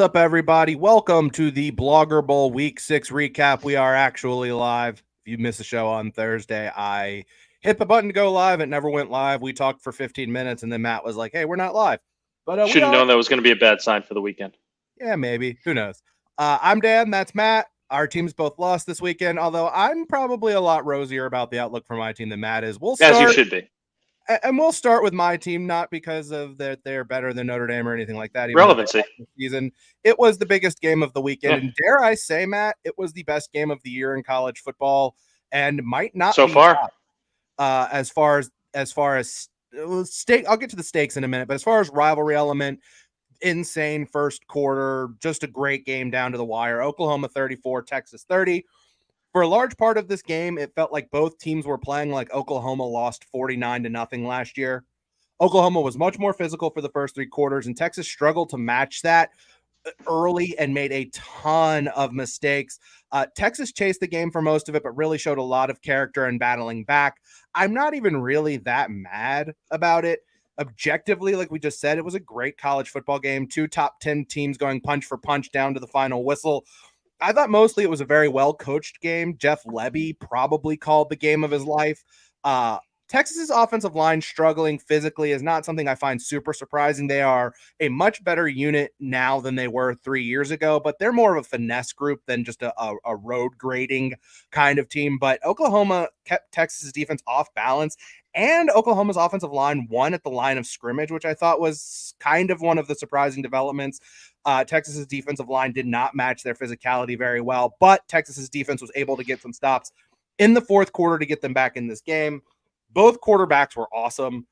What's up, everybody? Welcome to the Blogger Bowl Week 6 recap. We are actually live. If you missed the show on Thursday, I hit the button to go live. It never went live. We talked for 15 minutes, and then Matt was like, hey, we're not live. But Should have known that was going to be a bad sign for the weekend. Yeah, maybe. Who knows? I'm Dan. That's Matt. Our teams both lost this weekend, although I'm probably a lot rosier about the outlook for my team than Matt is. As you should be. And we'll start with my team, not because of that they're better than Notre Dame or anything like that. Relevancy. Season. It was the biggest game of the weekend. Yeah. And dare I say, Matt, it was the best game of the year in college football and might not so be far. As far as stake, I'll get to the stakes in a minute, but as far as rivalry element, insane first quarter, just a great game down to the wire. Oklahoma 34, Texas 30. For a large part of this game, it felt like both teams were playing like Oklahoma lost 49-0 last year. Oklahoma was much more physical for the first three quarters, and Texas struggled to match that early and made a ton of mistakes. Texas chased the game for most of it, but really showed a lot of character and battling back. I'm not even really that mad about it. Objectively, like we just said, it was a great college football game. Two top 10 teams going punch for punch down to the final whistle. I thought mostly it was a very well-coached game. Jeff Lebby probably called the game of his life. Texas's offensive line struggling physically is not something I find super surprising. They are a much better unit now than they were 3 years ago, but they're more of a finesse group than just a road grading kind of team. But Oklahoma kept Texas's defense off balance, and Oklahoma's offensive line won at the line of scrimmage, which I thought was kind of one of the surprising developments. Texas's defensive line did not match their physicality very well, but Texas's defense was able to get some stops in the fourth quarter to get them back in this game. Both quarterbacks were awesome.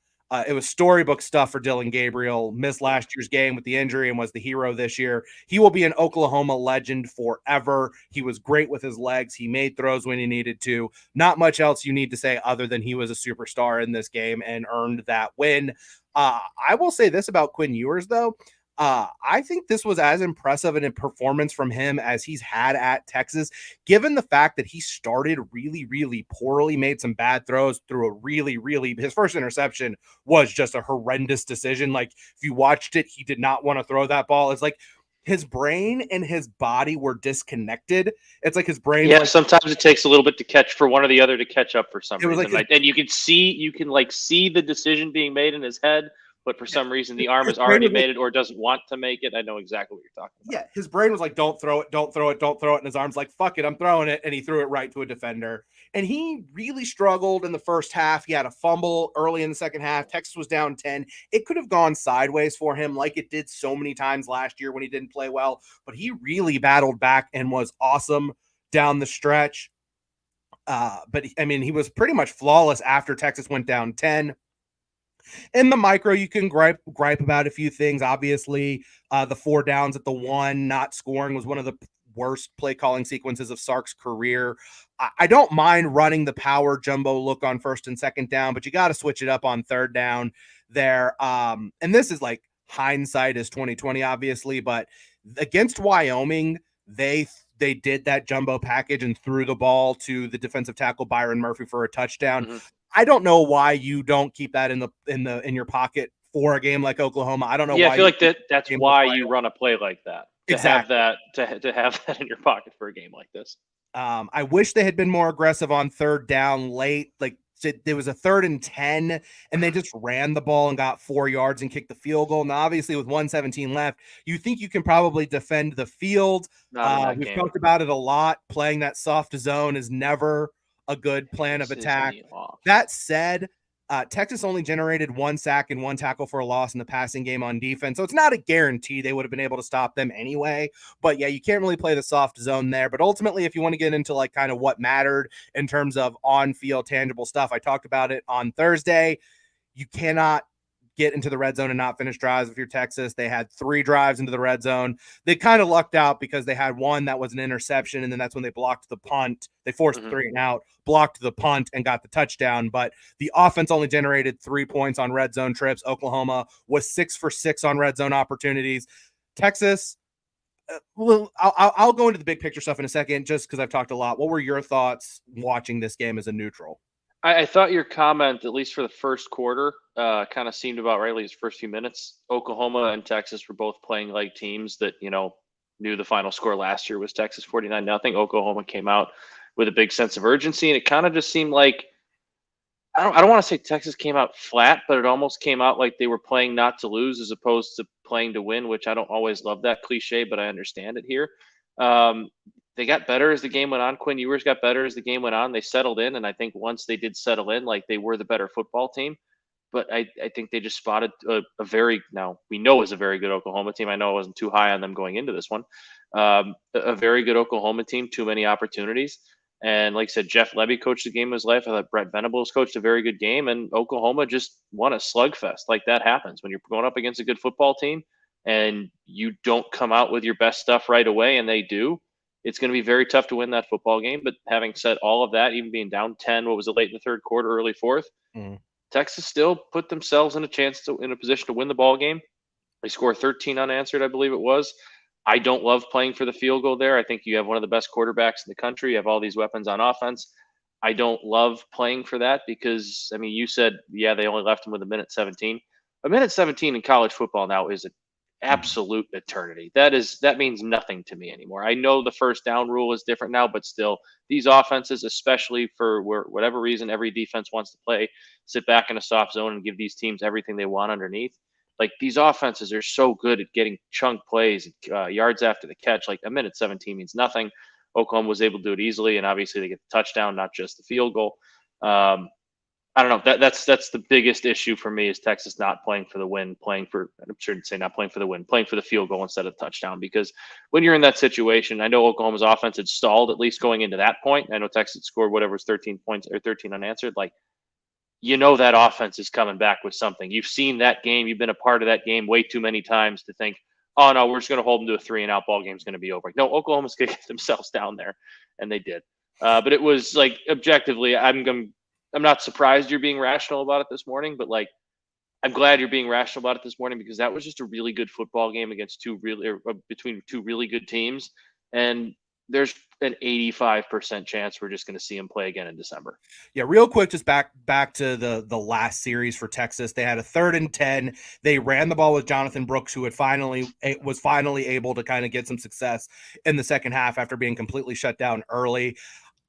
It was storybook stuff for Dylan Gabriel. Missed last year's game with the injury and was the hero this year. He will be an Oklahoma legend forever. He was great with his legs. He made throws when he needed to. Not much else you need to say other than he was a superstar in this game and earned that win. I will say this about Quinn Ewers, though. I think this was as impressive a performance from him as he's had at Texas, given the fact that he started really, really poorly, made some bad throws, threw his first interception was just a horrendous decision. Like, if you watched it, he did not want to throw that ball. It's like his brain and his body were disconnected. It's like his brain. Yeah, sometimes it takes a little bit to catch for one or the other to catch up for some reason. And you can see the decision being made in his head. But for some reason, the arm has already made it or doesn't want to make it. I know exactly what you're talking about. Yeah, his brain was like, don't throw it, don't throw it, don't throw it. And his arm's like, fuck it, I'm throwing it. And he threw it right to a defender. And he really struggled in the first half. He had a fumble early in the second half. Texas was down 10. It could have gone sideways for him like it did so many times last year when he didn't play well. But he really battled back and was awesome down the stretch. But, I mean, he was pretty much flawless after Texas went down 10. In the micro, you can gripe about a few things. Obviously, the 4 downs at the 1, not scoring was one of the worst play calling sequences of Sark's career. I don't mind running the power jumbo look on first and second down, but you got to switch it up on third down there. And this is like hindsight is 2020, obviously, but against Wyoming, they did that jumbo package and threw the ball to the defensive tackle Byron Murphy for a touchdown. Mm-hmm. I don't know why you don't keep that in your pocket for a game like Oklahoma. I don't know. Yeah, why I feel like that's why you run a play like that. Exactly. To have that in your pocket for a game like this. I wish they had been more aggressive on third down late. Like there was a 3rd and 10, and they just ran the ball and got 4 yards and kicked the field goal. And obviously, with 1:17 left, you think you can probably defend the field. We've talked about it a lot. Playing that soft zone is never a good plan of attack. That said, Texas only generated 1 sack and 1 tackle for a loss in the passing game on defense. So it's not a guarantee they would have been able to stop them anyway. But yeah, you can't really play the soft zone there. But ultimately, if you want to get into like kind of what mattered in terms of on-field tangible stuff, I talked about it on Thursday. You cannot get into the red zone and not finish drives if you're Texas. They had 3 drives into the red zone. They kind of lucked out because they had 1 that was an interception, and then that's when they blocked the punt. They forced 3 and out, blocked the punt, and got the touchdown. But the offense only generated 3 points on red zone trips. Oklahoma was 6 for 6 on red zone opportunities. Texas, I'll go into the big picture stuff in a second just because I've talked a lot. What were your thoughts watching this game as a neutral? I thought your comment, at least for the first quarter, kind of seemed about right, at least first few minutes. Oklahoma and Texas were both playing like teams that, knew the final score last year was Texas 49-0. Oklahoma came out with a big sense of urgency, and it kind of just seemed like, I don't want to say Texas came out flat, but it almost came out like they were playing not to lose as opposed to playing to win, which I don't always love that cliche, but I understand it here. They got better as the game went on. Quinn Ewers got better as the game went on. They settled in, and I think once they did settle in, like, they were the better football team. But I think they just spotted a very, now we know is a very good Oklahoma team. I know I wasn't too high on them going into this one. A very good Oklahoma team, too many opportunities. And like I said, Jeff Lebby coached the game of his life. I thought Brett Venables coached a very good game, and Oklahoma just won a slugfest. Like, that happens when you're going up against a good football team and you don't come out with your best stuff right away, and they do. It's going to be very tough to win that football game. But having said all of that, even being down 10, what was it, late in the third quarter, early fourth, Texas still put themselves in a position to win the ball game. They score 13 unanswered, I believe it was. I don't love playing for the field goal there. I think you have one of the best quarterbacks in the country. You have all these weapons on offense. I don't love playing for that because, you said, yeah, they only left him with a minute 17. A minute 17 in college football now is an absolute eternity. That means nothing to me anymore. I know the first down rule is different now, but still, these offenses, especially for whatever reason every defense wants to play, sit back in a soft zone and give these teams everything they want underneath. Like, these offenses are so good at getting chunk plays, yards after the catch. Like, a minute 17 means nothing. Oklahoma was able to do it easily, and obviously they get the touchdown, not just the field goal. I don't know. That's the biggest issue for me is Texas not playing for the win, I shouldn't say not playing for the win, playing for the field goal instead of the touchdown. Because when you're in that situation, I know Oklahoma's offense had stalled at least going into that point. I know Texas scored whatever was 13 points or 13 unanswered. Like, that offense is coming back with something. You've seen that game. You've been a part of that game way too many times to think, oh, no, we're just going to hold them to a 3-and-out ball game's going to be over. No, Oklahoma's going to get themselves down there, and they did. But it was, like, objectively, I'm not surprised you're being rational about it this morning, but, like, I'm glad you're being rational about it this morning because that was just a really good football game between two really good teams. And there's an 85% chance we're just going to see him play again in December. Yeah, real quick, just back to the last series for Texas. They had a 3rd and 10. They ran the ball with Jonathan Brooks, who was finally able to kind of get some success in the second half after being completely shut down early.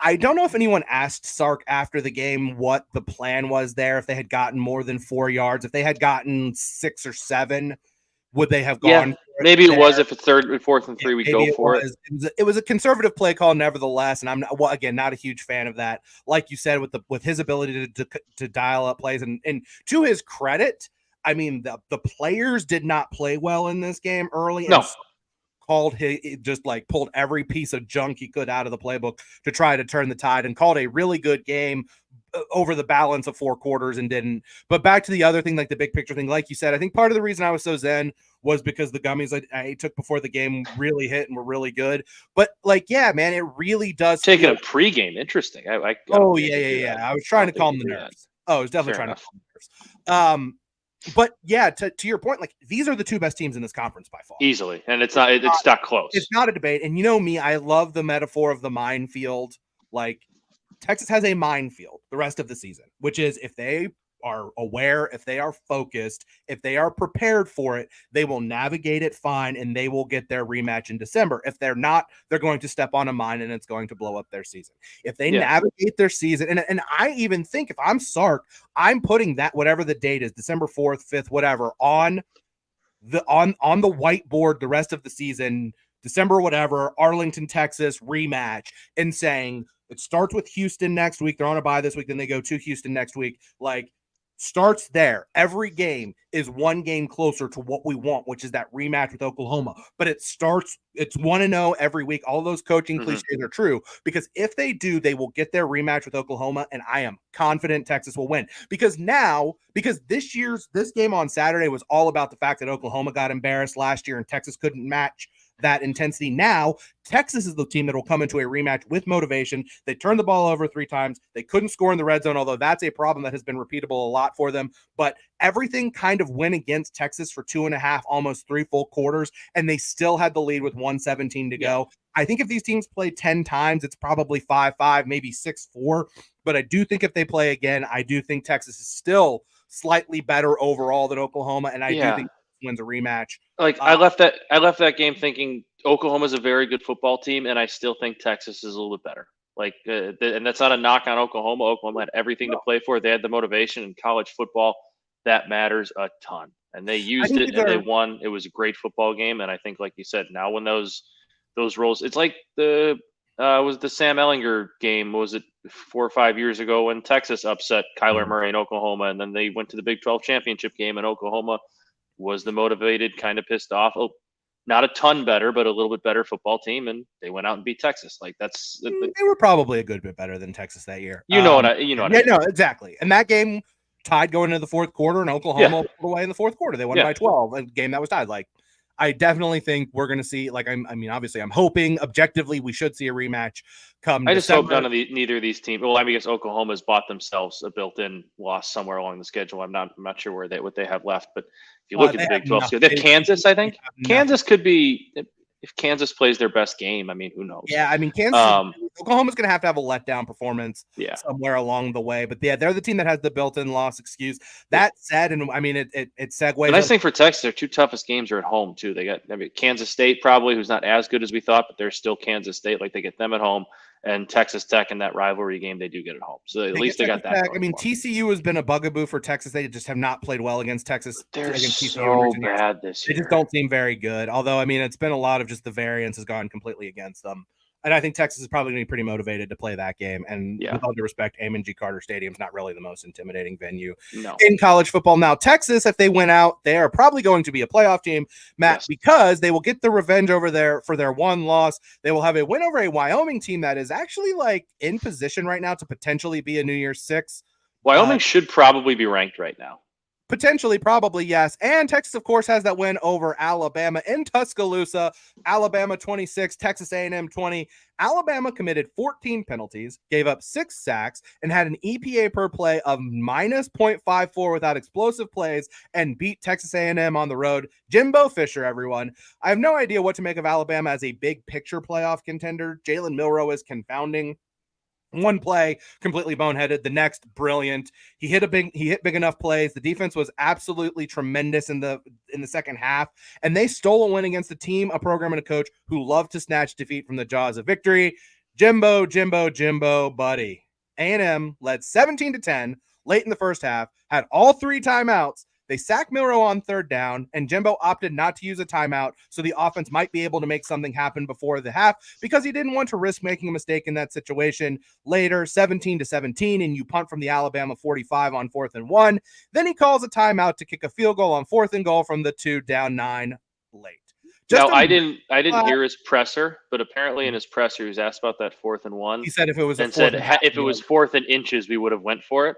I don't know if anyone asked Sark after the game what the plan was there, if they had gotten more than 4 yards. If they had gotten 6 or 7, would they have gone? Yeah, maybe it was if it's 3rd and 4th and 3, we go for it. It was a conservative play call, nevertheless, and I'm not a huge fan of that. Like you said, with his ability to dial up plays, and to his credit, the players did not play well in this game early. No. Pulled every piece of junk he could out of the playbook to try to turn the tide, and called a really good game over the balance of 4 quarters and didn't. But back to the other thing, like the big picture thing, like you said, I think part of the reason I was so zen was because the gummies I took before the game really hit and were really good. But, like, yeah, man, it really does. Taking a pregame, interesting. I was trying to calm the nerves. I was definitely trying to calm the nerves. But yeah, to your point, like, these are the 2 best teams in this conference by far. Easily. And it's not close. It's not a debate. And you know me, I love the metaphor of the minefield. Like, Texas has a minefield the rest of the season, which is if they are aware, if they are focused, if they are prepared for it, they will navigate it fine and they will get their rematch in December. If they're not, they're going to step on a mine and it's going to blow up their season. If they navigate their season, and I even think if I'm Sark, I'm putting that, whatever the date is, December 4th, 5th, whatever, on the whiteboard the rest of the season, December whatever, Arlington, Texas rematch, and saying it starts with Houston next week. They're on a bye this week, then they go to Houston next week. Like, starts there. Every game is one game closer to what we want, which is that rematch with Oklahoma. But it's 1-0 every week. All those coaching cliches are true, because if they do, they will get their rematch with Oklahoma, and I am confident Texas will win. Because this game on Saturday was all about the fact that Oklahoma got embarrassed last year and Texas couldn't match that intensity. Now Texas is the team that will come into a rematch with motivation. They turned the ball over 3 times. They couldn't score in the red zone, although that's a problem that has been repeatable a lot for them. But everything kind of went against Texas for 2.5, almost 3 full quarters, and they still had the lead with 1:17 to go. I think if these teams play 10 times, it's probably 5-5, maybe 6-4. But I do think if they play again, I do think Texas is still slightly better overall than Oklahoma, and I do think wins a rematch. Like I left that game thinking Oklahoma's a very good football team, and I still think Texas is a little bit better. Like, and that's not a knock on Oklahoma. Oklahoma had everything to play for. They had the motivation in college football. That matters a ton, and they used it and they won. It was a great football game, and I think, like you said, now when those roles, it's like was the Sam Ehlinger game. Was it 4 or 5 years ago when Texas upset Kyler Murray in Oklahoma, and then they went to the Big 12 championship game, and Oklahoma was the motivated, kind of pissed off, not a ton better, but a little bit better football team, and they went out and beat Texas. Like they were probably a good bit better than Texas that year. What I mean. No, exactly. And that game tied going into the fourth quarter, and Oklahoma pulled away in the fourth quarter. They won by 12. A game that was tied. Like, I definitely think we're going to see. Like, I mean, obviously, I'm hoping objectively we should see a rematch come. I just hope neither of these teams. Well, I guess Oklahoma's bought themselves a built-in loss somewhere along the schedule. I'm not sure what they have left, but if you look at the Big 12 schedule, they have Kansas. I think Kansas could be. If Kansas plays their best game, I mean, who knows? Yeah, I mean, Kansas, Oklahoma's going to have a letdown performance somewhere along the way. But yeah, they're the team that has the built-in loss excuse. That said, and I mean, it segues. The nice thing for Texas, their two toughest games are at home too. They got Kansas State probably, who's not as good as we thought, but they're still Kansas State. Like, they get them at home, and Texas Tech in that rivalry game they do get at home. So at least they got that. I mean, TCU has been a bugaboo for Texas. They just have not played well against Texas. They're so bad this year. They just don't seem very good. Although, I mean, it's been a lot of just the variance has gone completely against them. And I think Texas is probably going to be pretty motivated to play that game. And with all due respect, Amon G. Carter Stadium is not really the most intimidating venue in college football. Now, Texas, if they win out, they are probably going to be a playoff team, Matt, because they will get the revenge over there for their one loss. They will have a win over a Wyoming team that is actually like in position right now to potentially be a New Year's Six. Wyoming should probably be ranked right now. Potentially, probably, yes. And Texas, of course, has that win over Alabama in Tuscaloosa. Alabama 26, Texas A&M 20. Alabama committed 14 penalties, gave up 6 sacks, and had an EPA per play of minus 0.54 without explosive plays, and beat Texas A&M on the road. Jimbo Fisher, everyone. I have no idea what to make of Alabama as a big picture playoff contender. Jalen Milroe is confounding. One play completely boneheaded, the next brilliant. He hit big enough plays. The defense was absolutely tremendous in the second half, and they stole a win against a team, a program, and a coach who love to snatch defeat from the jaws of victory. Jimbo, buddy. A&M led 17-10 late in the first half, had all 3 timeouts. They sacked Milroe on third down, and Jimbo opted not to use a timeout, so the offense might be able to make something happen before the half because he didn't want to risk making a mistake in that situation. Later, 17-17, and you punt from the Alabama 45 on 4th and 1. Then he calls a timeout to kick a field goal on 4th and goal from the 2 down 9 late. I didn't hear his presser, but apparently in his presser, he was asked about that 4th and 1. He said if it was if it was 4th and inches, we would have went for it.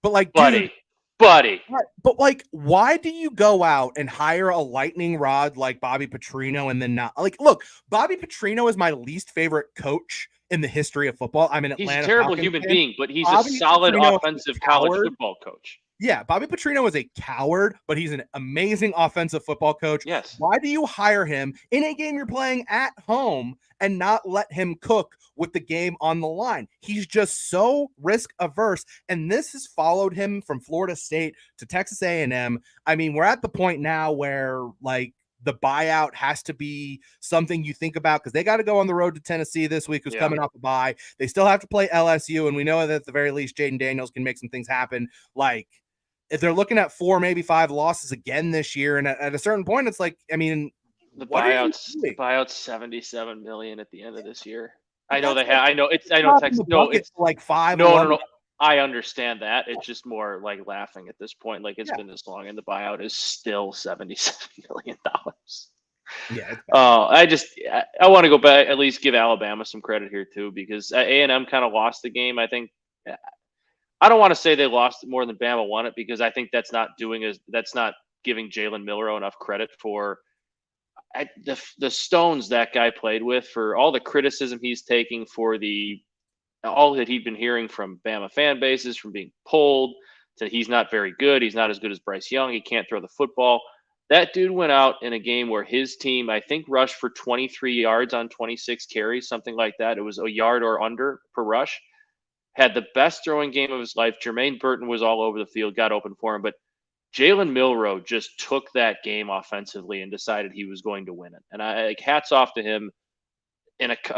But like, buddy. But like, why do you go out and hire a lightning rod like Bobby Petrino and then not like? Look, Bobby Petrino is my least favorite coach in the history of football. I'm an Atlanta. He's a terrible human being, but he's a solid offensive college football coach. Yeah, Bobby Petrino is a coward, but he's an amazing offensive football coach. Yes. Why do you hire him in a game you're playing at home and not let him cook with the game on the line? He's just so risk averse, and this has followed him from Florida State to Texas A&M. I mean, we're at the point now where like the buyout has to be something you think about because they got to go on the road to Tennessee this week, who's coming off a bye. They still have to play LSU, and we know that at the very least Jaden Daniels can make some things happen. Like, if they're looking at 4, maybe 5 losses again this year, and at a certain point, it's like, I mean, the buyout's $77 million at the end of this year. I know they have. I know Texas. No, it's like 5. No. I understand that. It's just more like laughing at this point. Like it's been this long, and the buyout is still $77 million. Yeah. I want to go back, at least give Alabama some credit here too, because A&M kind of lost the game. I think. I don't want to say they lost it more than Bama won it because I think that's not giving Jalen Milroe enough credit for the stones that guy played with, for all the criticism he's taking, for all that he'd been hearing from Bama fan bases, from being pulled to he's not very good. He's not as good as Bryce Young. He can't throw the football. That dude went out in a game where his team, I think, rushed for 23 yards on 26 carries, something like that. It was a yard or under per rush. had the best throwing game of his life. Jermaine Burton was all over the field, got open for him, but Jalen Milroe just took that game offensively and decided he was going to win it. And I like hats off to him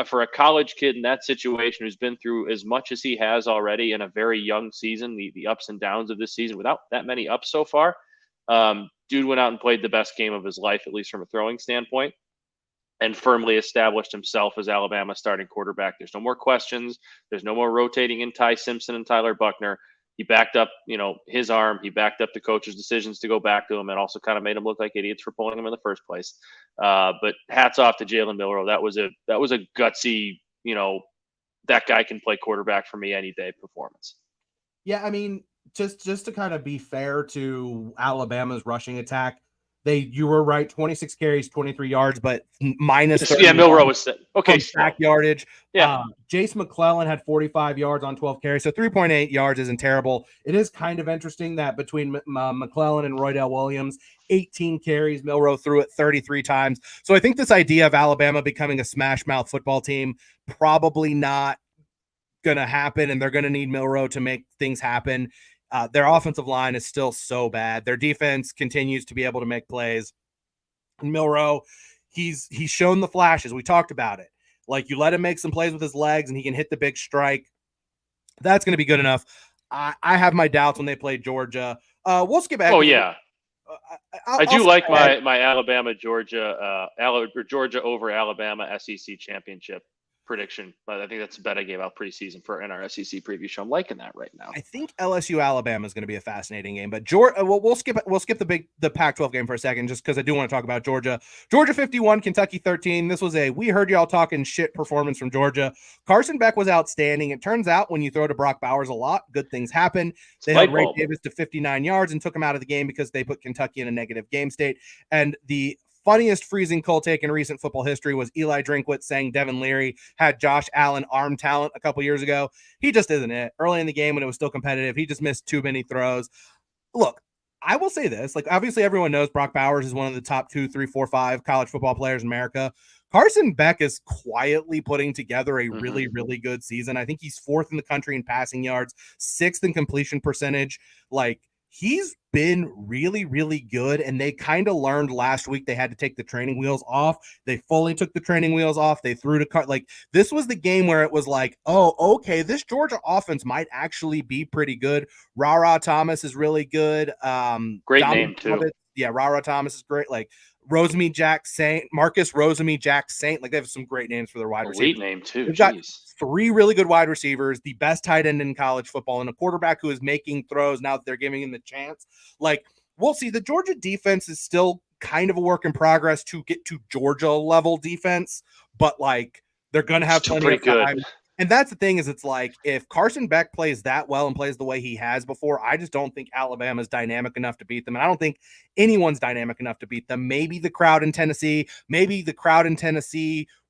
for a college kid in that situation who's been through as much as he has already in a very young season, the ups and downs of this season without that many ups so far. Dude went out and played the best game of his life, at least from a throwing standpoint, and firmly established himself as Alabama's starting quarterback. There's no more questions. There's no more rotating in Ty Simpson and Tyler Buckner. He backed up, his arm. He backed up the coach's decisions to go back to him, and also kind of made him look like idiots for pulling him in the first place. But hats off to Jalen Milroe. That was a gutsy, that guy can play quarterback for me any day performance. Yeah, I mean, just to kind of be fair to Alabama's rushing attack, you were right, 26 carries, 23 yards, but minus 30. Yeah, Milroe was okay. Sack yardage. Yeah. Jace McClellan had 45 yards on 12 carries, so 3.8 yards isn't terrible. It is kind of interesting that between McClellan and Roydell Williams, 18 carries, Milroe threw it 33 times. So I think this idea of Alabama becoming a smash mouth football team, probably not going to happen, and they're going to need Milroe to make things happen. Their offensive line is still so bad. Their defense continues to be able to make plays. And Milroe, he's shown the flashes. We talked about it. Like, you let him make some plays with his legs and he can hit the big strike. That's going to be good enough. I have my doubts when they play Georgia. We'll skip ahead. Oh, yeah. I do like my Alabama, Georgia, Georgia over Alabama SEC championship prediction, but I think that's a bet I gave out preseason in our SEC preview show. I'm liking that right now. I think LSU Alabama is going to be a fascinating game, but Georgia, we'll skip the Pac-12 game for a second, just because I do want to talk about Georgia. Georgia 51, Kentucky 13. This was we heard y'all talking shit performance from Georgia. Carson Beck was outstanding. It turns out when you throw to Brock Bowers a lot, good things happen. They held Ray Davis to 59 yards and took him out of the game because they put Kentucky in a negative game state. And the funniest freezing cold take in recent football history was Eli Drinkwitz saying Devin Leary had Josh Allen arm talent a couple years ago. He just isn't it. Early in the game when it was still competitive, he just missed too many throws. Look, I will say this. Like, obviously everyone knows Brock Bowers is one of the top 2, 3, 4, 5 college football players in America. Carson Beck is quietly putting together a really, really good season. I think he's 4th in the country in passing yards, 6th in completion percentage. Like, he's been really, really good, and they kind of learned last week they had to take the training wheels off. They fully took the training wheels off. They threw to like, this was the game where it was like, oh, okay, this Georgia offense might actually be pretty good. Ra Thomas is really good. Great name too. Yeah, Ra Thomas is great. Like, Rosemy Jack Saint, Marcus Rosemy Jack Saint. Like, they have some great names for their wide receivers. Elite name too. They've got 3 really good wide receivers, the best tight end in college football, and a quarterback who is making throws now that they're giving him the chance. Like, we'll see. The Georgia defense is still kind of a work in progress to get to Georgia level defense, but like, they're going to have plenty of time. Good. And that's the thing is, it's like, if Carson Beck plays that well and plays the way he has before, I just don't think Alabama's dynamic enough to beat them. And I don't think anyone's dynamic enough to beat them. Maybe the crowd in Tennessee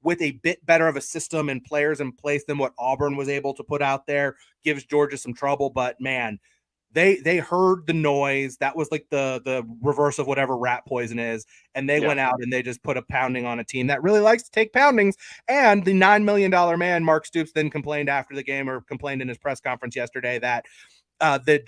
with a bit better of a system and players in place than what Auburn was able to put out there gives Georgia some trouble. But man, they heard the noise. That was like the reverse of whatever rat poison is. And they went out and they just put a pounding on a team that really likes to take poundings. And the $9 million man, Mark Stoops, then complained after the game, or complained in his press conference yesterday, that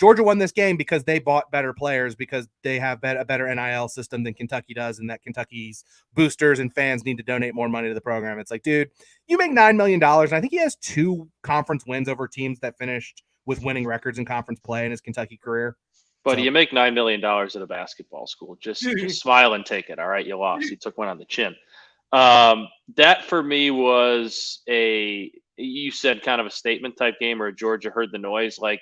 Georgia won this game because they bought better players, because they have a better NIL system than Kentucky does, and that Kentucky's boosters and fans need to donate more money to the program. It's like, dude, you make $9 million. And I think he has 2 conference wins over teams that finished with winning records in conference play in his Kentucky career. Buddy, you make $9 million at a basketball school. Just smile and take it. All right, you lost. You took one on the chin. That for me was you said kind of a statement type game, or Georgia heard the noise. Like,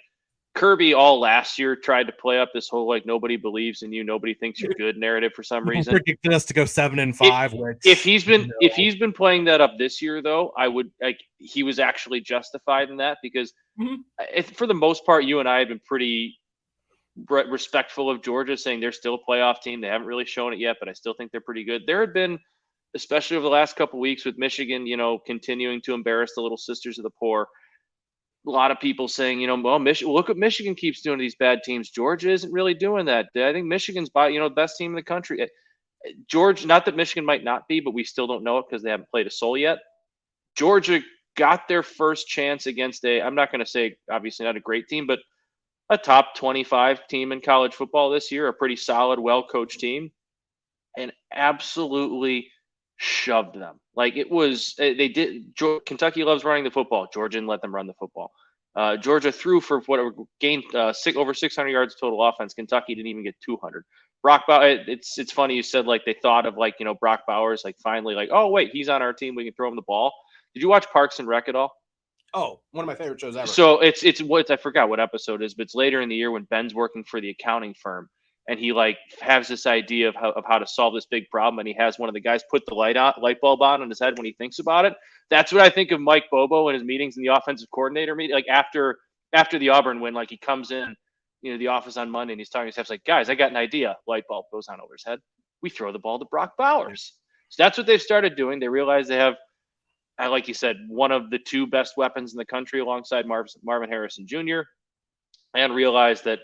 Kirby all last year tried to play up this whole, like, nobody believes in you, nobody thinks you're good narrative for some reason. Predicted us to go 7-5. If he's been playing that up this year, though, I would he was actually justified in that, because for the most part, you and I have been pretty respectful of Georgia, saying they're still a playoff team. They haven't really shown it yet, but I still think they're pretty good. There had been, especially over the last couple of weeks with Michigan, continuing to embarrass the little sisters of the poor, a lot of people saying, well, look what Michigan keeps doing to these bad teams. Georgia isn't really doing that. I think Michigan's the best team in the country. Georgia, not that Michigan might not be, but we still don't know it because they haven't played a soul yet. Georgia got their first chance against I'm not going to say obviously not a great team, but a top 25 team in college football this year, a pretty solid, well-coached team, and absolutely shoved them. Like it was, they did. Kentucky loves running the football. Georgia didn't let them run the football. Georgia threw for whatever, gained over 600 yards total offense. Kentucky didn't even get 200. Brock Bowers, it's funny you said like they thought of like, Brock Bowers, like finally like, oh wait, he's on our team, we can throw him the ball. Did you watch Parks and Rec at all? Oh, one of my favorite shows ever. So it's what I forgot what episode it is, but it's later in the year when Ben's working for the accounting firm, and he like has this idea of how to solve this big problem, and he has one of the guys put the light bulb on his head when he thinks about it. That's what I think of Mike Bobo in his meetings in the offensive coordinator meeting, like after the Auburn win, like he comes in, the office on Monday, and he's talking to his staff, like, guys, I got an idea. Light bulb goes on over his head. We throw the ball to Brock Bowers. So that's what they've started doing. They realize they have, like you said, one of the two best weapons in the country alongside Marvin Harrison Jr., and realize that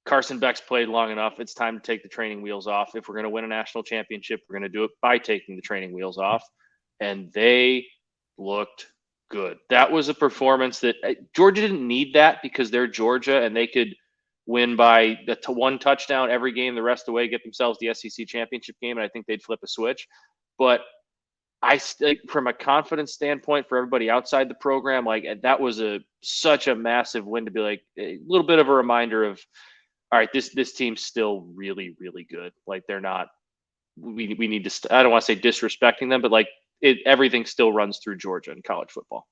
Carson Beck's played long enough. It's time to take the training wheels off. If we're going to win a national championship, we're going to do it by taking the training wheels off. And they looked good. That was a performance that Georgia didn't need that because they're Georgia and they could win by one touchdown every game the rest of the way, get themselves the SEC championship game, and I think they'd flip a switch. But from a confidence standpoint for everybody outside the program, like that was such a massive win to be like a little bit of a reminder of, all right, this team's still really, really good. Like they're not, we need to, I don't want to say disrespecting them, but like everything still runs through Georgia in college football.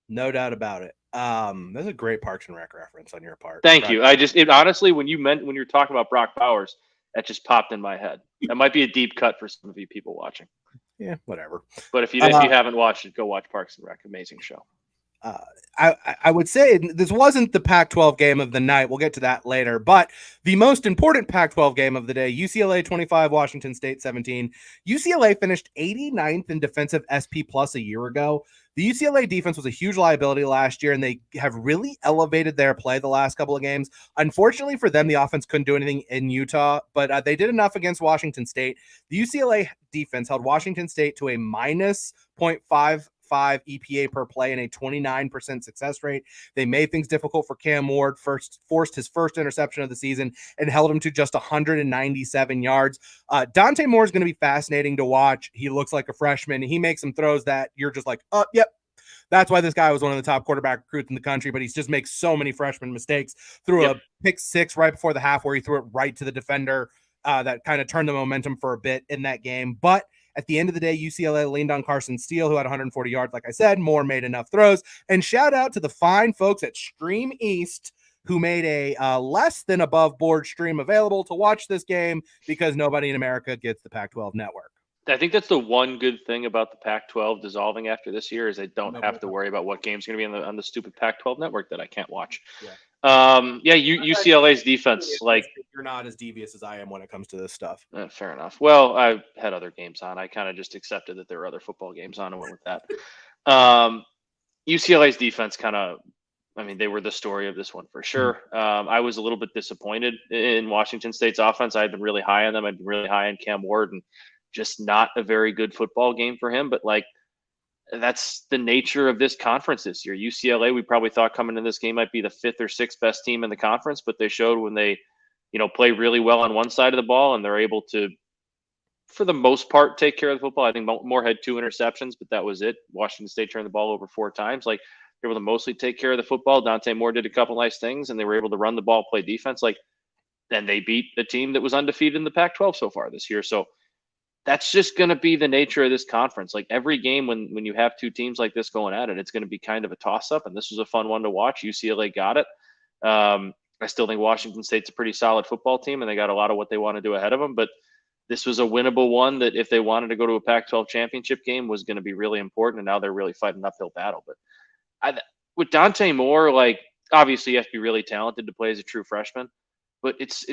No doubt about it. That's a great Parks and Rec reference on your part. Thank you. Honestly, when you're talking about Brock Bowers, that just popped in my head. That might be a deep cut for some of you people watching. Yeah, whatever. But if you haven't watched it, go watch Parks and Rec. Amazing show. I would say this wasn't the Pac-12 game of the night. We'll get to that later. But the most important Pac-12 game of the day, UCLA 25, Washington State 17. UCLA finished 89th in defensive SP plus a year ago. The UCLA defense was a huge liability last year, and they have really elevated their play the last couple of games. Unfortunately for them, the offense couldn't do anything in Utah, but they did enough against Washington State. The UCLA defense held Washington State to a minus 0.55 EPA per play and a 29% success rate. They made things difficult for Cam Ward, forced his first interception of the season, and held him to just 197 yards. Dante Moore is going to be fascinating to watch. He looks like a freshman. He makes some throws that you're just like, oh, yep. That's why this guy was one of the top quarterback recruits in the country, but he just makes so many freshman mistakes. Threw a pick six right before the half where he threw it right to the defender. That kind of turned the momentum for a bit in that game. But at the end of the day, UCLA leaned on Carson Steele, who had 140 yards. Like I said, Moore made enough throws. And shout out to the fine folks at Stream East who made a less than above board stream available to watch this game because nobody in America gets the Pac-12 network. I think that's the one good thing about the Pac-12 dissolving after this year is they don't have to worry about what game's going to be on the stupid Pac-12 network that I can't watch. UCLA's defense, like you're not as devious as I am when it comes to this stuff. Fair enough. Well, I had other games on. I kind of just accepted that there were other football games on and went with that. UCLA's defense they were the story of this one for sure. I was a little bit disappointed in Washington State's offense. I had been really high on them. I'd been really high on Cam Ward, and just not a very good football game for him. But like, that's the nature of this conference this year. UCLA, we probably thought coming into this game might be the fifth or sixth best team in the conference, but they showed when they, play really well on one side of the ball and they're able to, for the most part, take care of the football. I think Moore had 2 interceptions, but that was it. Washington State turned the ball over 4 times. Like, they were able to mostly take care of the football. Dante Moore did a couple nice things, and they were able to run the ball, play defense. Like, then they beat a team that was undefeated in the Pac-12 so far this year. So that's just going to be the nature of this conference. Like every game when you have 2 teams like this going at it, it's going to be kind of a toss-up, and this was a fun one to watch. UCLA got it. I still think Washington State's a pretty solid football team, and they got a lot of what they want to do ahead of them, but this was a winnable one that if they wanted to go to a Pac-12 championship game was going to be really important, and now they're really fighting an uphill battle. But with Dante Moore, like obviously you have to be really talented to play as a true freshman. But it's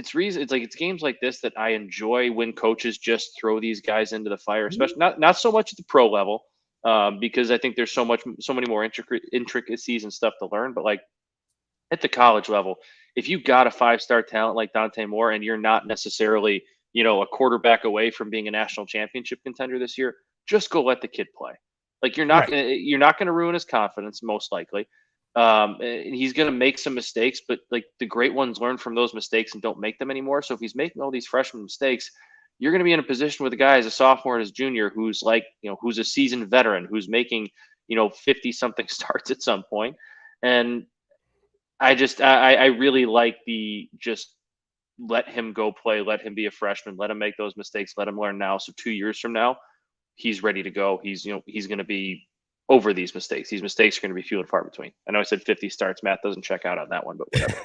games like this that I enjoy when coaches just throw these guys into the fire, especially not so much at the pro level, because I think there's so many more intricacies and stuff to learn. But like at the college level, if you got a 5-star talent like Dante Moore and you're not necessarily a quarterback away from being a national championship contender this year, just go let the kid play. Like you're not going to ruin his confidence, most likely. And he's going to make some mistakes, but like the great ones learn from those mistakes and don't make them anymore. So if he's making all these freshman mistakes, you're going to be in a position with a guy as a sophomore and as junior who's like, who's a seasoned veteran, who's making, 50 something starts at some point. And I really like the just let him go play, let him be a freshman, let him make those mistakes, let him learn now. So 2 years from now, he's ready to go. He's going to be over these mistakes. These mistakes are going to be few and far between. I know I said 50 starts. Matt doesn't check out on that one, but whatever.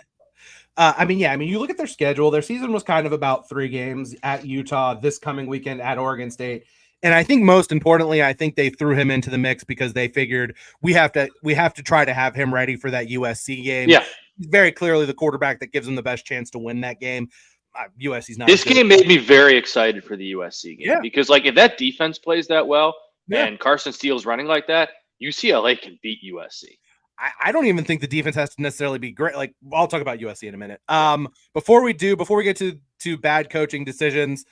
You look at their schedule. Their season was kind of about 3 games at Utah, this coming weekend at Oregon State. And I think most importantly, I think they threw him into the mix because they figured we have to try to have him ready for that USC game. Yeah. He's very clearly the quarterback that gives them the best chance to win that game. USC's not. This game made me very excited for the USC game because, like, if that defense plays that well and Carson Steele's running like that, UCLA can beat USC. I don't even think the defense has to necessarily be great. Like, I'll talk about USC in a minute. Before we get to bad coaching decisions,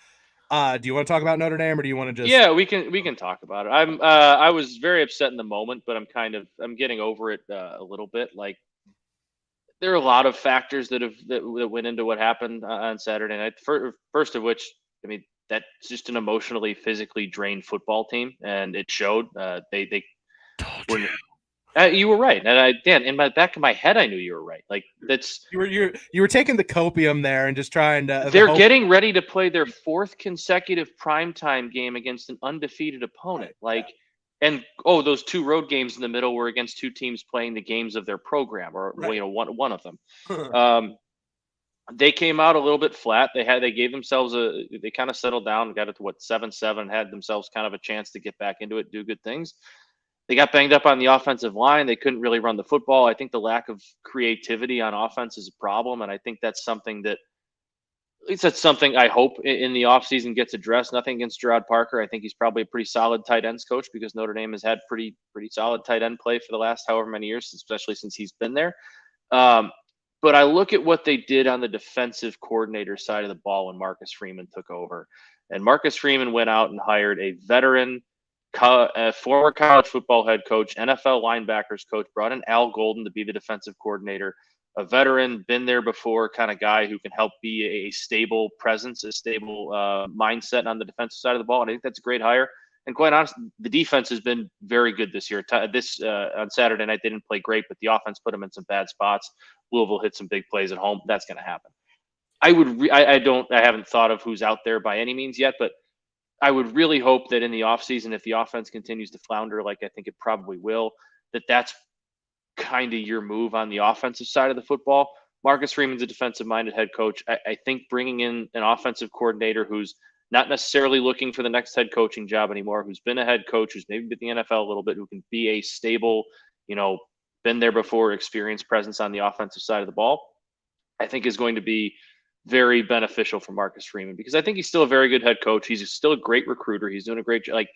do you want to talk about Notre Dame, or do you want to just? Yeah, we can talk about it. I was very upset in the moment, but I'm getting over it a little bit. Like, there are a lot of factors that went into what happened on Saturday night. First of which, I mean, that's just an emotionally, physically drained football team, and it showed. They were. You were right, and Dan, in the back of my head, I knew you were right. Like, that's you were taking the copium there and just trying to. They're getting ready to play their 4th consecutive primetime game against an undefeated opponent. Like, and those 2 road games in the middle were against 2 teams playing the games of their program, or one of them. They came out a little bit flat. They gave themselves they kind of settled down, got it to 7-7, had themselves kind of a chance to get back into it, do good things. They got banged up on the offensive line. They couldn't really run the football. I think the lack of creativity on offense is a problem, and I think that's something that, at least that's something I hope in the offseason gets addressed. Nothing against Gerard Parker. I think he's probably a pretty solid tight ends coach because Notre Dame has had pretty solid tight end play for the last however many years, especially since he's been there. But I look at what they did on the defensive coordinator side of the ball when Marcus Freeman took over. And Marcus Freeman went out and hired a veteran, a former college football head coach, NFL linebackers coach, brought in Al Golden to be the defensive coordinator, a veteran, been there before kind of guy who can help be a stable presence, a stable mindset on the defensive side of the ball. And I think that's a great hire. And quite honestly, the defense has been very good this year. On Saturday night, they didn't play great, but the offense put them in some bad spots. Louisville hit some big plays at home. That's going to happen. I haven't thought of who's out there by any means yet, but I would really hope that in the offseason, if the offense continues to flounder, like I think it probably will, that's kind of your move on the offensive side of the football. Marcus Freeman's a defensive-minded head coach. I think bringing in an offensive coordinator who's not necessarily looking for the next head coaching job anymore, who's been a head coach, who's maybe been in the NFL a little bit, who can be a stable, been there before, experienced presence on the offensive side of the ball, I think is going to be very beneficial for Marcus Freeman, because I think he's still a very good head coach. He's still a great recruiter. He's doing a great job. Like,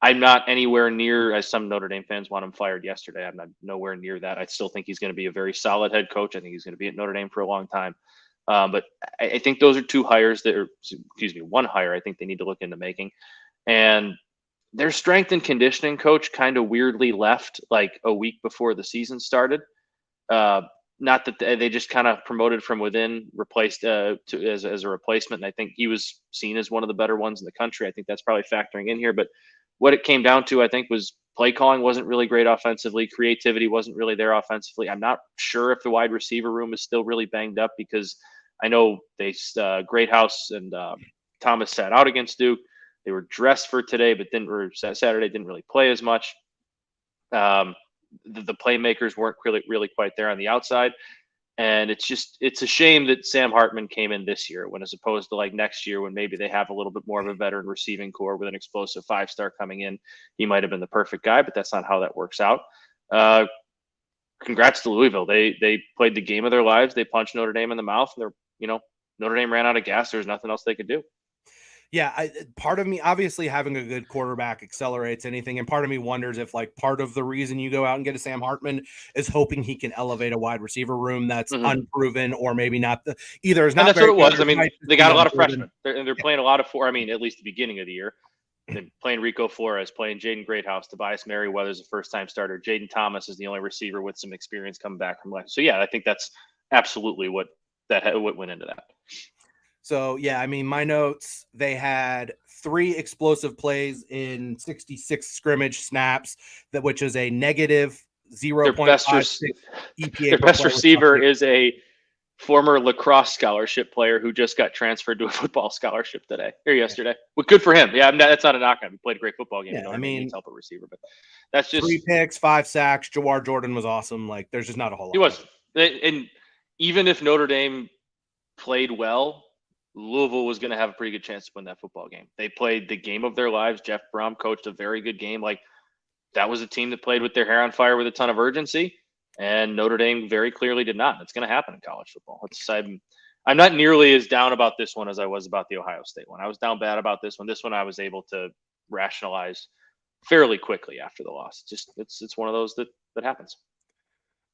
I'm not anywhere near, as some Notre Dame fans want him fired yesterday, I'm not nowhere near that. I still think he's going to be a very solid head coach. I think he's going to be at Notre Dame for a long time. But I think those are 2 hires one hire I think they need to look into making. And their strength and conditioning coach kind of weirdly left like a week before the season started. Not that they just kind of promoted from within, replaced as a replacement. And I think he was seen as one of the better ones in the country. I think that's probably factoring in here. But what it came down to, I think, was play calling wasn't really great offensively. Creativity wasn't really there offensively. I'm not sure if the wide receiver room is still really banged up, because I know Greathouse and Thomas sat out against Duke. They were dressed for today, but Saturday didn't really play as much. The playmakers weren't really quite there on the outside. And it's a shame that Sam Hartman came in this year, when as opposed to like next year, when maybe they have a little bit more of a veteran receiving core with an explosive 5-star coming in, he might have been the perfect guy, but that's not how that works out. Congrats to Louisville. They played the game of their lives. They punched Notre Dame in the mouth, and Notre Dame ran out of gas. There's nothing else they could do. Yeah, part of me, obviously having a good quarterback accelerates anything, and part of me wonders if like part of the reason you go out and get a Sam Hartman is hoping he can elevate a wide receiver room that's unproven, or maybe not either is not. And that's what it was. I mean, they got a lot of freshmen. They're playing a lot of at least the beginning of the year. playing Rico Flores, playing Jaden Greathouse, Tobias Merriweather's a first-time starter. Jaden Thomas is the only receiver with some experience coming back from life. So yeah, I think that's absolutely what went into that. So yeah, I mean, my notes, they had 3 explosive plays in 66 scrimmage snaps, which is a negative 0.56 EPA. Their best receiver is a former lacrosse scholarship player who just got transferred to a football scholarship yesterday. Well, good for him. Yeah, that's not a knock on him. He played a great football game. Yeah, I mean, needs help a receiver, but that's just 3 picks, 5 sacks. Jawar Jordan was awesome. Like, there's just not a whole lot. He was, and even if Notre Dame played well, Louisville was going to have a pretty good chance to win that football game. They played the game of their lives. Jeff Brom coached a very good game. Like, that was a team that played with their hair on fire with a ton of urgency, and Notre Dame very clearly did not. It's going to happen in college football. I'm not nearly as down about this one as I was about the Ohio State one. I was down bad about this one. This one I was able to rationalize fairly quickly after the loss. It's one of those that happens.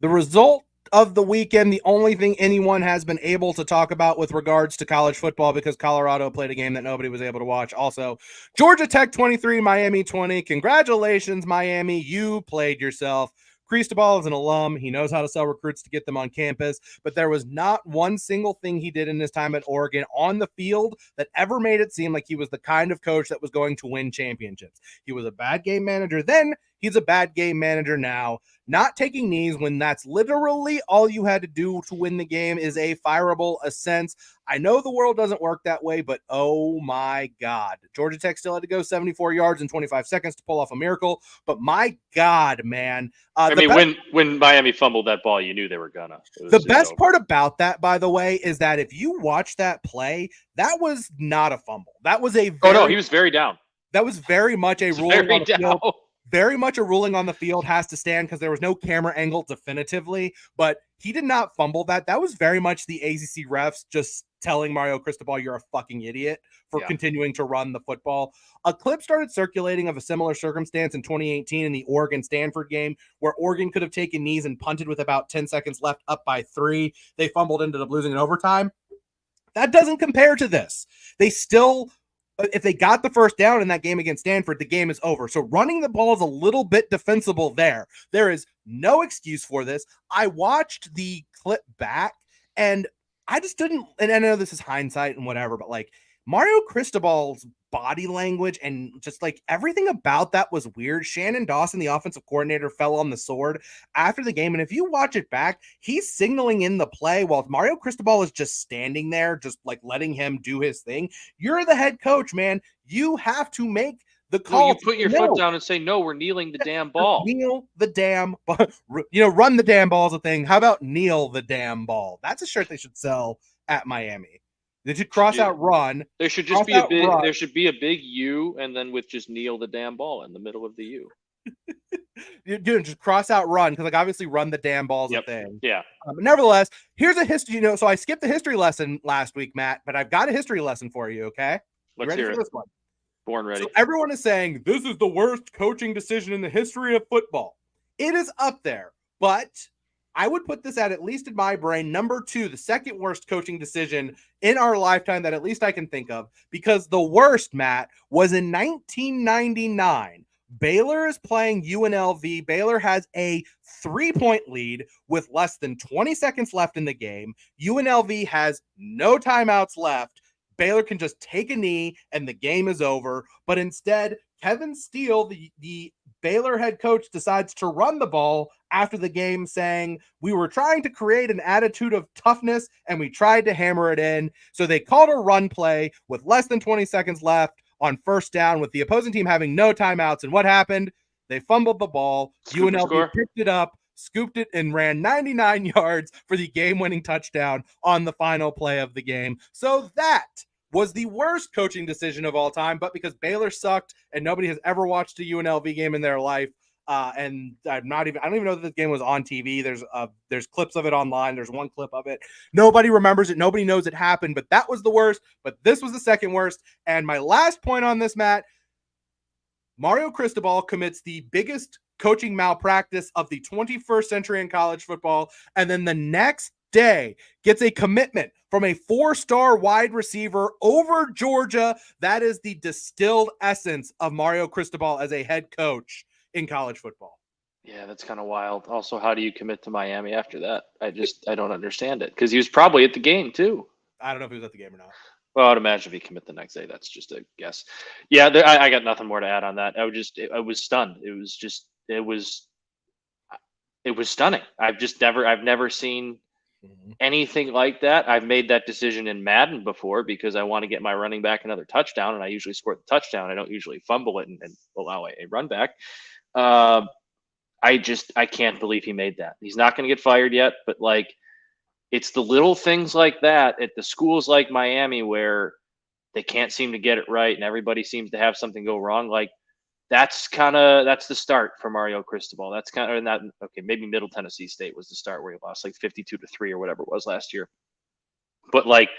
The result of the weekend, the only thing anyone has been able to talk about with regards to college football, because Colorado played a game that nobody was able to watch. Also, Georgia Tech 23, Miami 20. Congratulations, Miami. You played yourself. Cristobal is an alum. He knows how to sell recruits to get them on campus, but there was not one single thing he did in his time at Oregon on the field that ever made it seem like he was the kind of coach that was going to win championships. He was a bad game manager then. He's a bad game manager now. Not taking knees when that's literally all you had to do to win the game is a fireable offense. I know the world doesn't work that way, but oh my God. Georgia Tech still had to go 74 yards in 25 seconds to pull off a miracle, but my God, man. When Miami fumbled that ball, you knew they were gonna. The best part about that, by the way, is that if you watch that play, that was not a fumble. That was he was very down. That was very much a ruling on the field. Very much a ruling on the field, has to stand because there was no camera angle definitively, but he did not fumble that. That was very much the ACC refs just telling Mario Cristobal, you're a fucking idiot for continuing to run the football. A clip started circulating of a similar circumstance in 2018 in the Oregon-Stanford game where Oregon could have taken knees and punted with about 10 seconds left, up by 3. They fumbled, ended up losing in overtime. That doesn't compare to this. They still... If they got the first down in that game against Stanford, the game is over. So running the ball is a little bit defensible there. There is no excuse for this. I watched the clip back, and I just didn't, and I know this is hindsight and whatever, but like Mario Cristobal's body language and just like everything about that was weird. Shannon Dawson, the offensive coordinator, fell on the sword after the game. And if you watch it back, he's signaling in the play while Mario Cristobal is just standing there, just like letting him do his thing. You're the head coach, man. You have to make the call. Well, you put your foot down and say, no, we're kneeling the damn ball. Kneel the damn ball. Run the damn ball is a thing. How about kneel the damn ball? That's a shirt they should sell at Miami. They should cross out run. There should just be a big run. There should be a big U, and then with just kneel the damn ball in the middle of the U. Dude, just cross out run, because like obviously run the damn ball is a thing. Yeah. Nevertheless, here's a history. So I skipped the history lesson last week, Matt, but I've got a history lesson for you. Okay, let's hear it. This one? Born ready. So everyone is saying this is the worst coaching decision in the history of football. It is up there, but I would put this at least in my brain, number 2, the second worst coaching decision in our lifetime that at least I can think of, because the worst, Matt, was in 1999. Baylor is playing UNLV. Baylor has a 3-point lead with less than 20 seconds left in the game. UNLV has no timeouts left. Baylor can just take a knee and the game is over. But instead, Kevin Steele, the Baylor head coach, decides to run the ball after the game, saying, we were trying to create an attitude of toughness and we tried to hammer it in. So they called a run play with less than 20 seconds left on first down with the opposing team having no timeouts. And what happened? They fumbled the ball. UNLV picked it up, scooped it, and ran 99 yards for the game-winning touchdown on the final play of the game. So that was the worst coaching decision of all time, but because Baylor sucked and nobody has ever watched a UNLV game in their life, and I don't even know that this game was on TV. There's clips of it online. There's one clip of it. Nobody remembers it. Nobody knows it happened, but that was the worst. But this was the second worst. And my last point on this, Matt, Mario Cristobal commits the biggest coaching malpractice of the 21st century in college football. And then the next day gets a commitment from a 4-star wide receiver over Georgia. That is the distilled essence of Mario Cristobal as a head coach in college football. Yeah, that's kind of wild. Also, how do you commit to Miami after that? I don't understand it, because he was probably at the game too. I don't know if he was at the game or not. Well, I'd imagine if he commit the next day. That's just a guess. Yeah, I got nothing more to add on that. I was stunned. It was stunning. I've never seen anything like that. I've made that decision in Madden before because I want to get my running back another touchdown, and I usually score the touchdown. I don't usually fumble it and allow a run back. I can't believe he made that. He's not going to get fired yet, but like, it's the little things like that at the schools like Miami where they can't seem to get it right and everybody seems to have something go wrong. Like, that's the start for Mario Cristobal. That's kind of not okay. Maybe Middle Tennessee State was the start where he lost like 52-3 or whatever it was last year. But like,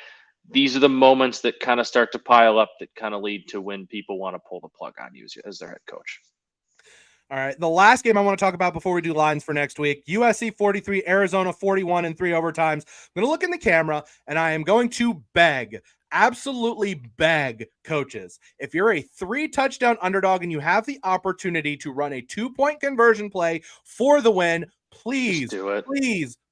these are the moments that kind of start to pile up that kind of lead to when people want to pull the plug on you as their head coach. All right. The last game I want to talk about before we do lines for next week, USC 43, Arizona 41 in 3 overtimes. I'm going to look in the camera and I am going to absolutely beg coaches. If you're a 3-touchdown underdog and you have the opportunity to run a 2-point conversion play for the win, please do it.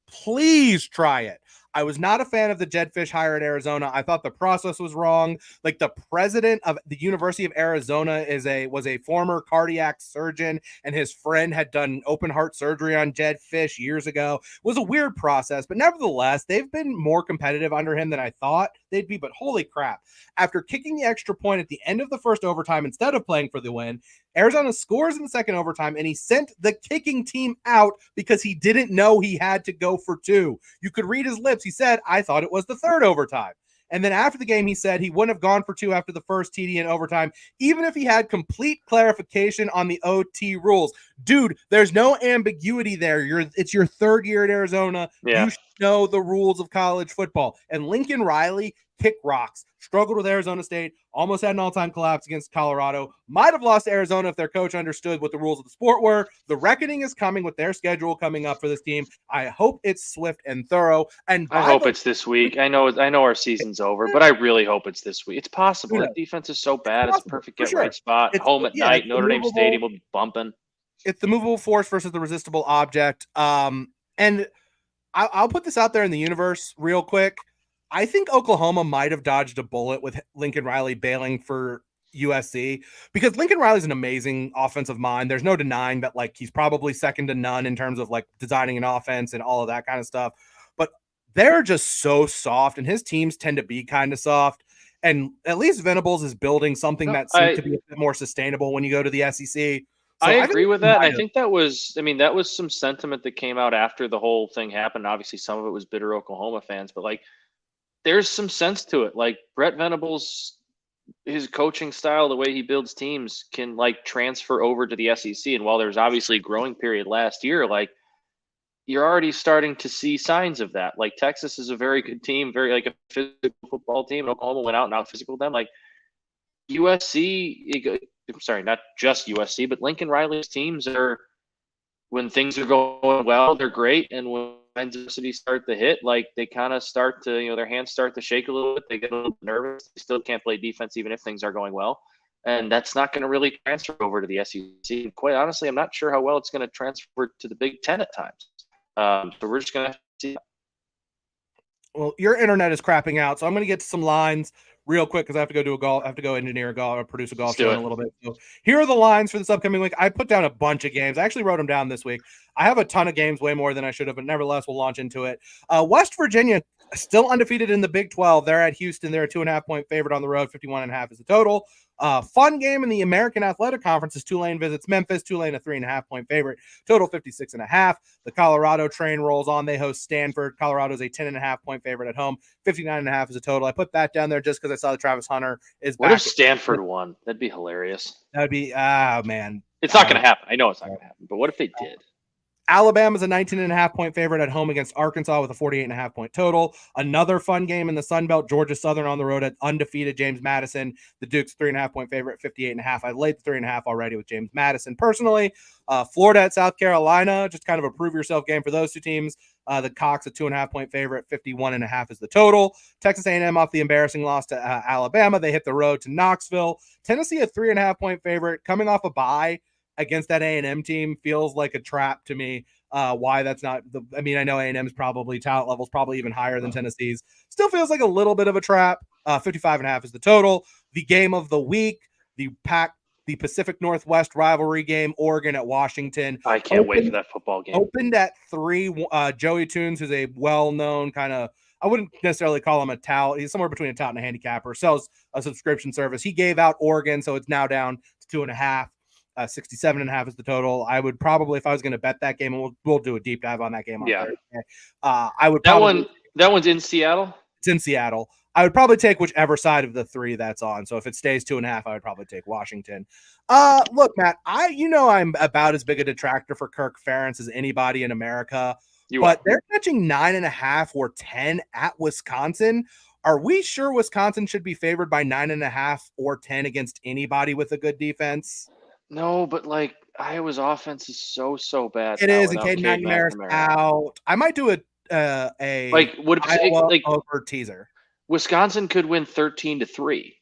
Please try it. I was not a fan of the Jed Fish hire at Arizona. I thought the process was wrong. Like, the president of the University of Arizona was a former cardiac surgeon, and his friend had done open heart surgery on Jed Fish years ago. It was a weird process, but nevertheless, they've been more competitive under him than I thought they'd be. But holy crap. After kicking the extra point at the end of the first overtime instead of playing for the win, Arizona scores in the second overtime, and he sent the kicking team out because he didn't know he had to go for 2. You could read his lips. He said, I thought it was the third overtime. And then after the game, he said he wouldn't have gone for 2 after the first TD in overtime, even if he had complete clarification on the OT rules. Dude, there's no ambiguity there. It's your third year at Arizona. Yeah. You should know the rules of college football. And Lincoln Riley kick rocks, struggled with Arizona State, almost had an all-time collapse against Colorado, might have lost to Arizona if their coach understood what the rules of the sport were. The reckoning is coming with their schedule coming up for this team. I hope it's swift and thorough. And I hope it's this week. I know our season's over, but I really hope it's this week. It's possible. That defense is so bad. It's a perfect get-right spot. Home at night. Notre Dame Stadium will be bumping. It's the movable force versus the resistible object. And I'll put this out there in the universe real quick. I think Oklahoma might have dodged a bullet with Lincoln Riley bailing for USC, because Lincoln Riley's an amazing offensive mind. There's no denying that, like, he's probably second to none in terms of like designing an offense and all of that kind of stuff. But they're just so soft, and his teams tend to be kind of soft. And at least Venables is building something that seems to be a bit more sustainable when you go to the SEC. So I agree with that. I think that was some sentiment that came out after the whole thing happened. Obviously, some of it was bitter Oklahoma fans, but like, there's some sense to it. Like, Brett Venables, his coaching style, the way he builds teams, can like transfer over to the SEC. And while there's obviously a growing period last year, like, you're already starting to see signs of that. Like, Texas is a very good team, very like a physical football team. Oklahoma went out and out physical them. Like, USC, sorry, not just USC, but Lincoln Riley's teams are, when things are going well, they're great. And when adversity start to hit, like, they kind of start to, their hands start to shake a little bit. They get a little nervous. They still can't play defense even if things are going well. And that's not going to really transfer over to the SEC. And quite honestly, I'm not sure how well it's going to transfer to the Big Ten at times. So we're just going to have to see. Well, your internet is crapping out, so I'm going to get to some lines real quick because I have to go do a golf. I have to go engineer a golf or produce a golf show in a little bit. So here are the lines for this upcoming week. I put down a bunch of games. I actually wrote them down this week. I have a ton of games, way more than I should have, but nevertheless, we'll launch into it. West Virginia still undefeated in the Big 12. They're at Houston. They're a 2.5-point favorite on the road. 51.5 is the total. Fun game in the American Athletic Conference is Tulane visits Memphis. Tulane a 3.5-point favorite. Total 56.5. The Colorado train rolls on. They host Stanford. Colorado's a 10.5-point favorite at home. 59.5 is a total. I put that down there just because I saw that Travis Hunter is back. What if Stanford won? That'd be hilarious. That'd be man. It's not going to happen. I know it's not going to happen. But what if they did? Alabama's a 19.5-point favorite at home against Arkansas with a 48.5-point total. Another fun game in the Sun Belt, Georgia Southern on the road at undefeated James Madison. The Duke's 3.5-point favorite, 58.5. I laid the 3.5 already with James Madison. Personally, Florida at South Carolina, just kind of a prove yourself game for those two teams. The Cox a 2.5-point favorite, 51.5 is the total. Texas A&M off the embarrassing loss to Alabama. They hit the road to Knoxville. Tennessee a 3.5-point favorite coming off a bye against that A&M team feels like a trap to me. Why that's not I know A&M's probably talent levels probably even higher than Tennessee's. Still feels like a little bit of a trap. 55.5 is the total. The game of the week, the Pacific Northwest rivalry game, Oregon at Washington. I can't wait for that football game. Opened at 3. Joey Toons, who's a well-known kind of, I wouldn't necessarily call him a tout. He's somewhere between a tout and a handicapper. Sells a subscription service. He gave out Oregon, so it's now down to 2.5. 67.5 is the total. I would probably, if I was going to bet that game, and we'll do a deep dive on that game on Thursday. I would probably that one's in Seattle. It's in Seattle. I would probably take whichever side of the 3 that's on. So if it stays 2.5, I would probably take Washington. Look, Matt, I'm about as big a detractor for Kirk Ferentz as anybody in America. They're catching 9.5 or 10 at Wisconsin. Are we sure Wisconsin should be favored by 9.5 or 10 against anybody with a good defense? No, but like Iowa's offense is so bad. It is, and Caden McNamara's out. I might do Iowa over teaser. Wisconsin could win 13-3.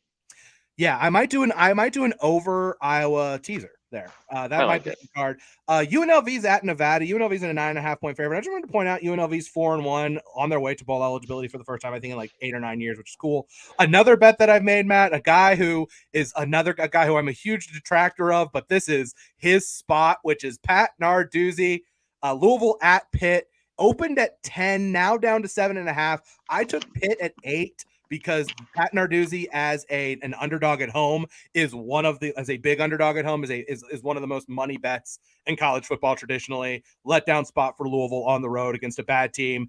Yeah, I might do an over Iowa teaser there. That might be the card. UNLV's at Nevada. UNLV's in a 9.5-point favorite. I just wanted to point out UNLV's 4-1 on their way to bowl eligibility for the first time, I think, in like 8 or 9 years, which is cool. Another bet that I've made, Matt, a guy who I'm a huge detractor of, but this is his spot, which is Pat Narduzzi. Louisville at Pitt. Opened at 10, now down to 7.5. I took Pitt at 8 because Pat Narduzzi as an underdog at home is as a big underdog at home is one of the most money bets in college football traditionally. Letdown spot for Louisville on the road against a bad team.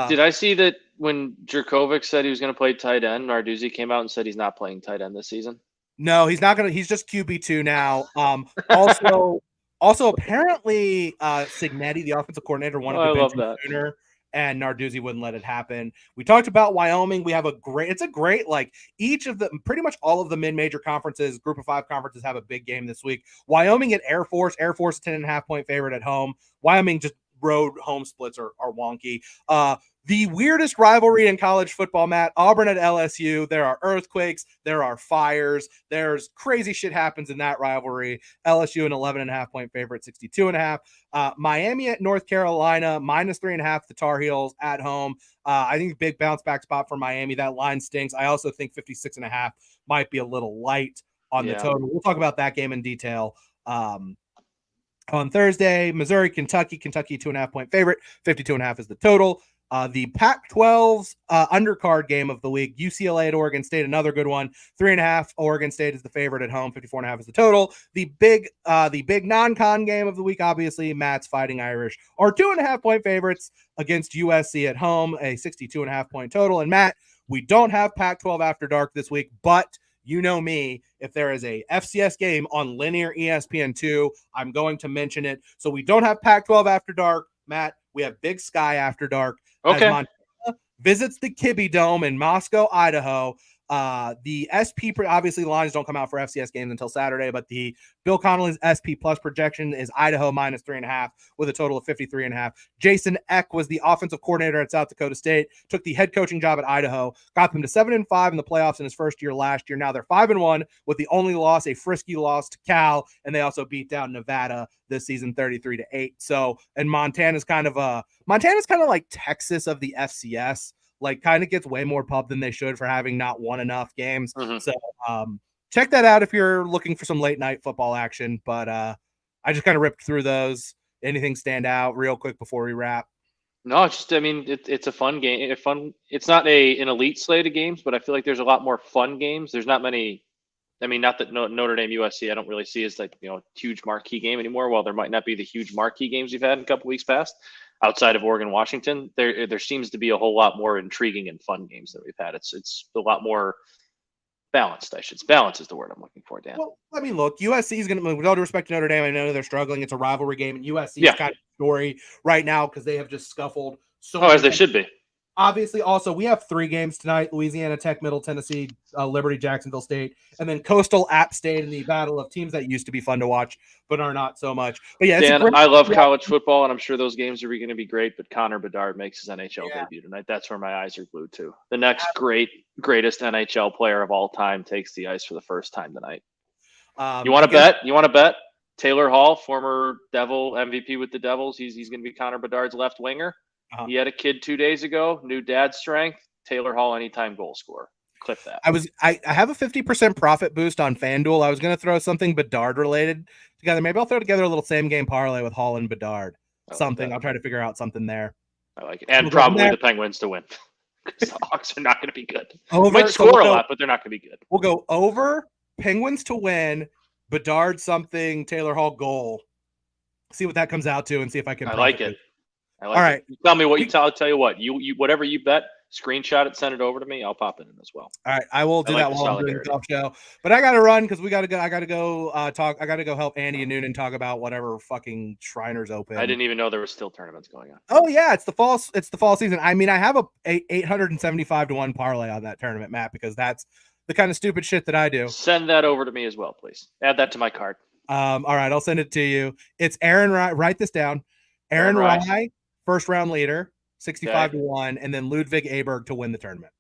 Did I see that when Jurkovec said he was going to play tight end, Narduzzi came out and said he's not playing tight end this season? No, he's not going to. He's just QB2 now. Also, apparently, Signetti, the offensive coordinator, wanted to bench him sooner, and Narduzzi wouldn't let it happen. We talked about Wyoming. We have pretty much all of the mid-major conferences, group of 5 conferences have a big game this week. Wyoming at Air Force. Air Force 10.5-point favorite at home. Wyoming just road home splits are wonky. The weirdest rivalry in college football, Matt, Auburn at LSU. There are earthquakes. There are fires. There's crazy shit happens in that rivalry. LSU an 11.5-point favorite, 62.5. Miami at North Carolina, -3.5. The Tar Heels at home. I think big bounce back spot for Miami. That line stinks. I also think 56.5 might be a little light on the total. We'll talk about that game in detail. On Thursday, Missouri, Kentucky 2.5-point favorite, 52.5 is the total. The Pac-12's undercard game of the week, UCLA at Oregon State, another good one. 3.5. Oregon State is the favorite at home. 54.5 is the total. The big non-con game of the week, obviously, Matt's Fighting Irish are 2.5-point favorites against USC at home, a 62.5-point total. And Matt, we don't have Pac-12 After Dark this week, but you know me, if there is a FCS game on linear ESPN2, I'm going to mention it. So we don't have Pac-12 After Dark, Matt. We have Big Sky After Dark. Okay. As Montana visits the Kibbe Dome in Moscow, Idaho. The SP, obviously lines don't come out for FCS games until Saturday, but the Bill Connolly's SP plus projection is Idaho -3.5 with a total of 53.5. Jason Eck was the offensive coordinator at South Dakota State, took the head coaching job at Idaho, got them to 7-5 in the playoffs in his first year last year. Now they're 5-1 with the only loss, a frisky loss to Cal, and they also beat down Nevada this season 33-8. So, and Montana's kind of like Texas of the FCS. Like, kind of gets way more pub than they should for having not won enough games. Mm-hmm. So check that out if you're looking for some late night football action. But I just kind of ripped through those. Anything stand out real quick before we wrap? No, it's a fun game. It's not an elite slate of games, but I feel like there's a lot more fun games. There's not many. I mean, not that Notre Dame USC I don't really see as like huge marquee game anymore. While there might not be the huge marquee games we've had in a couple weeks past. Outside of Oregon, Washington, there seems to be a whole lot more intriguing and fun games that we've had. It's a lot more balanced. Balance is the word I'm looking for, Dan. Well, I mean, look, USC is going to, with all due respect to Notre Dame, I know they're struggling. It's a rivalry game, and USC is kind of a story right now because they have just scuffled so much. As they should be. Obviously, also, we have 3 games tonight: Louisiana Tech, Middle Tennessee, Liberty, Jacksonville State, and then Coastal, App State in the battle of teams that used to be fun to watch, but are not so much. But yeah, Dan, I love college football, and I'm sure those games are going to be great, but Connor Bedard makes his NHL debut tonight. That's where my eyes are glued to. The next greatest NHL player of all time takes the ice for the first time tonight. You want to bet? You want to bet? Taylor Hall, former Devil MVP with the Devils, he's going to be Connor Bedard's left winger. He had a kid 2 days ago, new dad strength. Taylor Hall, anytime goal scorer. Clip that. I have a 50% profit boost on FanDuel. I was going to throw something Bedard related together. Maybe I'll throw together a little same game parlay with Hall and Bedard. Something. I'll try to figure out something there. I like it. And probably the Penguins to win. Because the Hawks are not going to be good. They might score a lot, but they're not going to be good. We'll go over, Penguins to win, Bedard something, Taylor Hall goal. See what that comes out to and see if I can. I like it. All right. You tell me what I'll tell you what. You whatever you bet, screenshot it, send it over to me. I'll pop it in as well. All right, I will do that while I'm doing the golf show. But I got to run because we got to go. I got to go talk. I got to go help Andy and Noonan talk about whatever fucking Shriners Open. I didn't even know there were still tournaments going on. Oh yeah, it's the fall. It's the fall season. I mean, I have a 875 to 1 parlay on that tournament, Matt, because that's the kind of stupid shit that I do. Send that over to me as well, please. Add that to my card. All right, I'll send it to you. It's Aaron Rye. Write this down. Aaron Rye. First round leader, 65 to 1, and then Ludwig Aberg to win the tournament.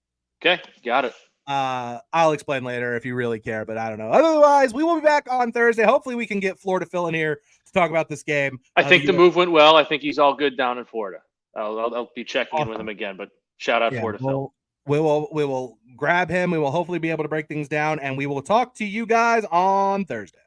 Okay, got it. I'll explain later if you really care, but I don't know. Otherwise, we will be back on Thursday. Hopefully, we can get Florida Phil in here to talk about this game. I think the move went well. I think he's all good down in Florida. I'll be checking in with him again, but shout out Florida Phil. We will grab him. We will hopefully be able to break things down, and we will talk to you guys on Thursday.